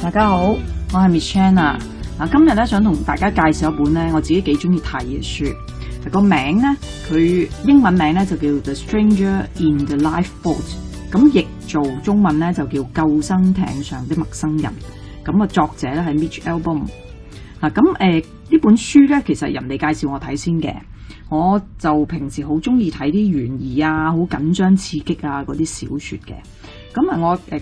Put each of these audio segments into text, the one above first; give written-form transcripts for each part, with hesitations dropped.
大家好，我係 Miss Chan 啊。今日咧想同大家介紹一本咧我自己幾中意睇嘅書。個名咧，佢英文名咧就叫 The Stranger in the Lifeboat， 咁譯做中文咧就叫救生艇上的陌生人。咁作者咧係 Mitch Albom。呢本書咧其實人哋介紹我睇先嘅，我就平時好中意睇啲懸疑啊、好緊張刺激啊嗰啲小說嘅。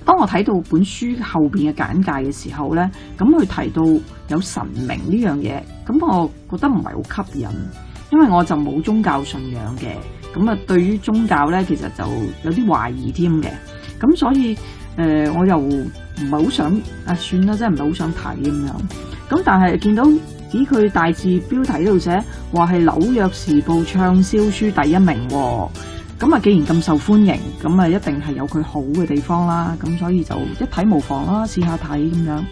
當我睇到本書後邊嘅簡介嘅時候咧，咁佢提到有神明呢樣嘢，咁我覺得唔係好吸引，因為我就冇宗教信仰嘅，對於宗教咧其實就有啲懷疑添嘅，咁所以我又唔係好想算啦，真係唔係好想睇咁樣。咁但係見到佢大字標題呢度寫話係紐約時報暢銷書第1名喎。既然咁受歡迎，一定係有佢好嘅地方啦。咁所以就一睇無妨啦，試下睇咁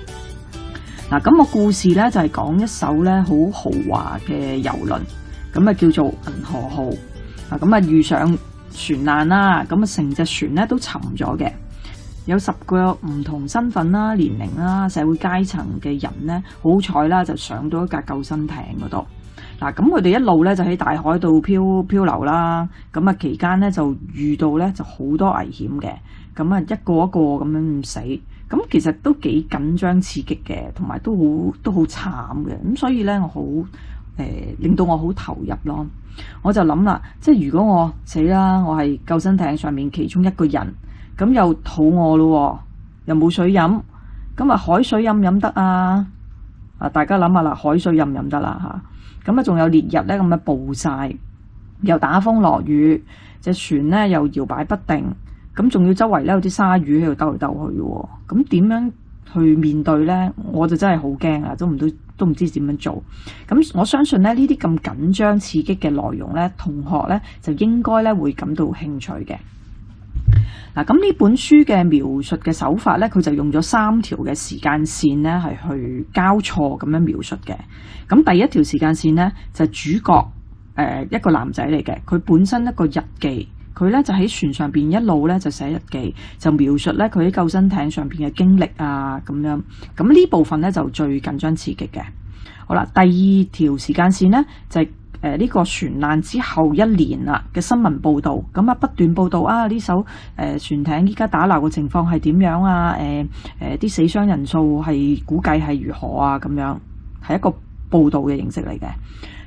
樣。個故事咧就係講一艘咧好豪華嘅遊輪，叫做銀河號。遇上船難啦，成隻船咧都沉咗嘅。有10個唔同身份啦、年齡啦、社會階層嘅人咧，好彩啦就上到一架救生艇嗰度。佢哋一路咧就喺大海度漂流啦。期間咧就遇到咧就好多危險嘅。一個一個咁樣死。其實都幾緊張刺激嘅，同埋都好慘嘅。所以咧我好令到我好投入咯。我就諗啦，即係如果我死啦，我係救生艇上面其中一個人。又肚餓咯，又冇水飲，海水飲唔飲得啊？大家諗下啦，海水飲唔飲得啦吓？仲有烈日咧，暴曬，又打風落雨，隻船咧又搖擺不定，仲要周圍咧有啲鯊魚喺度兜嚟兜去嘅，咁點樣去面對咧？我就真係好驚啊，都唔知點樣做。我相信咧呢啲咁緊張刺激嘅內容咧，同學咧就應該咧會感到興趣嘅。呢本書嘅描述嘅手法咧，佢就用咗3條嘅時間線咧，係去交錯咁樣描述嘅。第一條時間線咧就係主角一個男仔嚟嘅，佢本身一個日記，佢咧就喺船上邊一路咧就寫日記，就描述咧佢喺救生艇上邊嘅經歷啊咁樣。呢部分咧就最緊張刺激嘅。好啦，第2條時間線咧就係呢個船難之後1年啦嘅新聞報導，不斷報導呢艘船艇依家打撈嘅情況係點樣啊？啲死傷人數係估計係如何啊？咁樣係一個報導嘅形式嚟嘅。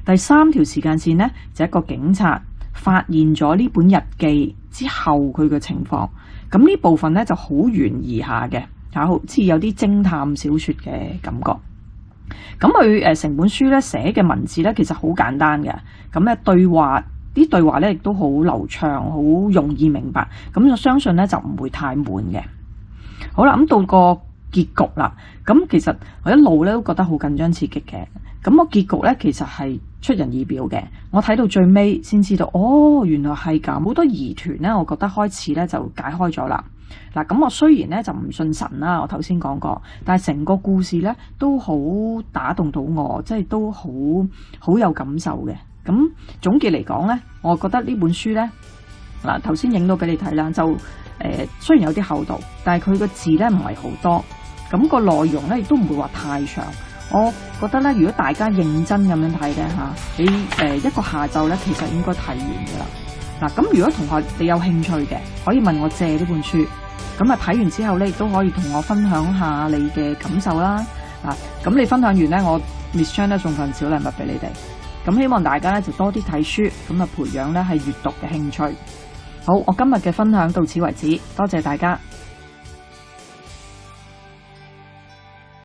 第3條時間線呢，就係一個警察發現咗呢本日記之後佢嘅情況，呢部分呢就好懸疑下嘅，好似有啲偵探小說嘅感覺。佢成本書咧寫嘅文字咧其實好簡單嘅，對話咧亦都好流暢，好容易明白。我相信咧就唔會太悶嘅。好啦，到個結局啦。其實我一路咧都覺得好緊張刺激嘅。個結局咧其實係出人意表嘅。我睇到最尾先知道，原來係咁。好多疑團咧，我覺得開始咧就解開咗啦。我雖然咧就唔信神啦，我頭先講過，但係成個故事咧都好打動到我，即係都好有感受嘅。總結嚟講咧，我覺得呢本書咧，頭先影到俾你睇啦，就雖然有啲厚度，但係佢個字咧唔係好多，個內容咧亦都唔會話太長。我覺得咧，如果大家認真咁樣睇咧你一個下晝咧，其實應該睇完噶啦。如果同學你有興趣嘅，可以問我借呢本書。睇完之後咧，亦都可以同我分享下你嘅感受啦。你分享完咧，我 Miss Chan 咧送份小禮物俾你哋。希望大家咧就多啲睇書，培養咧係閱讀嘅興趣。好，我今日嘅分享到此為止，多謝大家。